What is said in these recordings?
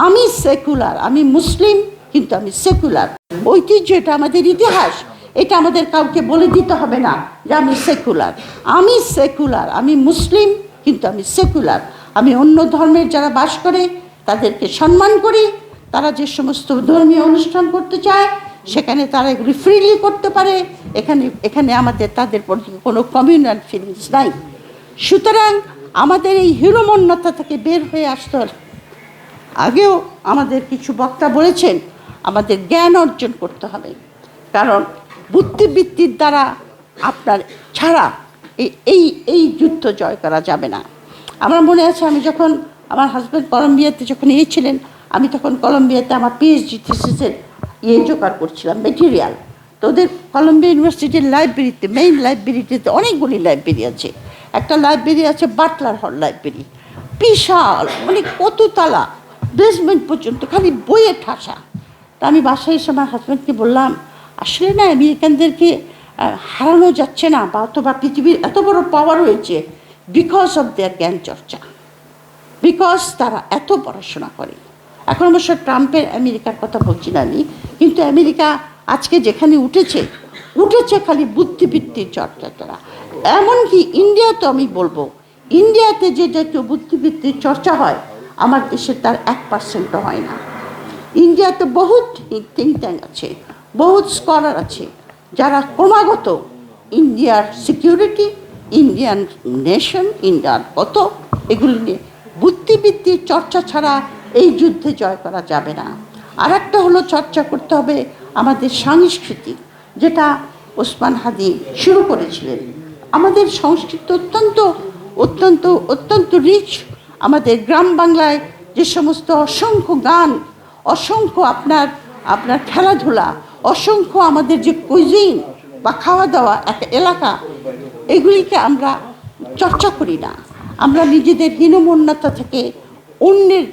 আমি সেকুলার, আমি মুসলিম, কিন্তু আমি সেকুলার। ঐতিহ্য, এটা আমাদের ইতিহাস, এটা আমাদের কাউকে বলে দিতে হবে না যে আমি সেকুলার। আমি সেকুলার, আমি মুসলিম, কিন্তু আমি সেকুলার। আমি অন্য ধর্মের যারা বাস করে তাদেরকে সম্মান করি। তারা যে সমস্ত ধর্মীয় অনুষ্ঠান করতে চায় সেখানে তারা এগুলি ফ্রিলি করতে পারে। এখানে আমাদের তাদের প্রতি কোনো কমিউনাল ফিলিংস নাই। সুতরাং আমাদের এই হীনমন্যতা থেকে বের হয়ে আসতে হলে, আগেও আমাদের কিছু বক্তা বলেছেন, আমাদের জ্ঞান অর্জন করতে হবে। কারণ বুদ্ধিবৃত্তির দ্বারা আপনার ছাড়া এই এই যুদ্ধ জয় করা যাবে না। আমার মনে আছে, আমি যখন আমার হাজব্যান্ড কলম্বিয়াতে যখন ছিলেন, আমি তখন কলম্বিয়াতে আমার পিএইচডি থিসিসের জোগাড় করছিলাম, মেটেরিয়াল। তো ওদের কলম্বিয়া ইউনিভার্সিটির লাইব্রেরিতে, মেইন লাইব্রেরিতে অনেকগুলি লাইব্রেরি আছে। একটা লাইব্রেরি আছে বাটলার হল লাইব্রেরি, বিশাল, মানে কত তালা, বেসমেন্ট পর্যন্ত খালি বইয়ে ঠাসা। তা আমি বাসায় এসে আমার হাজব্যান্ডকে বললাম, আসলে না আমেরিকানদেরকে হারানো যাচ্ছে না, বা অথবা পৃথিবীর এত বড় পাওয়ার হয়েছে বিকজ অফ দেয়ার জ্ঞান চর্চা, বিকজ তারা এত পড়াশোনা করে। এখন অবশ্য ট্রাম্পের আমেরিকার কথা বলছি না আমি, কিন্তু আমেরিকা আজকে যেখানে উঠেছে খালি বুদ্ধিবৃত্তির চর্চা করা। এমনকি ইন্ডিয়াতে আমি বলবো, ইন্ডিয়াতে যে জাতীয় বুদ্ধিবৃত্তির চর্চা হয় আমার দেশে তার 1% হয় না। ইন্ডিয়াতে বহুত থিঙ্ক ট্যাঙ্ক আছে, বহুত স্কলার আছে, যারা ক্রমাগত ইন্ডিয়ার সিকিউরিটি, ইন্ডিয়ান নেশন, ইন্ডিয়ার কত এগুলি নিয়ে। বুদ্ধিবৃত্তির চর্চা ছাড়া এই যুদ্ধে জয় করা যাবে না। আর একটা হলো, চর্চা করতে হবে আমাদের সংস্কৃতি, যেটা ওসমান হাদি শুরু করেছিলেন। আমাদের সংস্কৃতি অত্যন্ত অত্যন্ত অত্যন্ত রিচ। আমাদের গ্রাম বাংলায় যে সমস্ত অসংখ্য গান, অসংখ্য আপনার খেলাধুলা, অসংখ্য আমাদের যে কুইজিন বা খাওয়া দাওয়া, একটা এলাকা, এগুলিকে আমরা চর্চা করি না। আমরা নিজেদের হীনমন্যতা থেকে অন্যের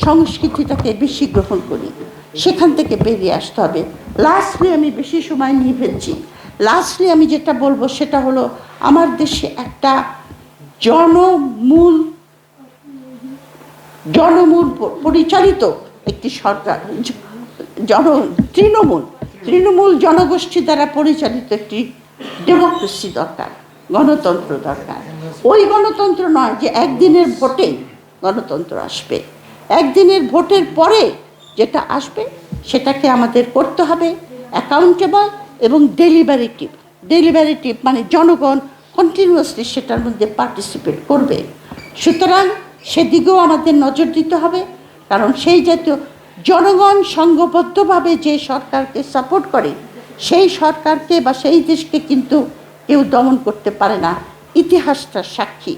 সংস্কৃতিটাকে বেশি গ্রহণ করি, সেখান থেকে বেরিয়ে আসতে হবে। লাস্টলি, আমি বেশি সময় নিয়ে ফেলছি, লাস্টলি আমি যেটা বলবো সেটা হলো, আমার দেশে একটা জনমূল পরিচালিত একটি সরকার, তৃণমূল জনগোষ্ঠী দ্বারা পরিচালিত একটি ডেমোক্রেসি দরকার, গণতন্ত্র দরকার। ওই গণতন্ত্র নয় যে একদিনের ভোটে গণতন্ত্র আসবে। একদিনের ভোটের পরে যেটা আসবে সেটাকে আমাদের করতে হবে অ্যাকাউন্টেবল এবং ডেলিভারেটিভ, মানে জনগণ কন্টিনিউয়াসলি সেটার মধ্যে পার্টিসিপেট করবে। সুতরাং সেদিকেও আমাদের নজর দিতে হবে। কারণ সেই জাতীয় জনগণ সংঘবদ্ধভাবে যে সরকারকে সাপোর্ট করে, সেই সরকারকে বা সেই দেশকে কিন্তু কেউ দমন করতে পারে না। ইতিহাসটার সাক্ষী।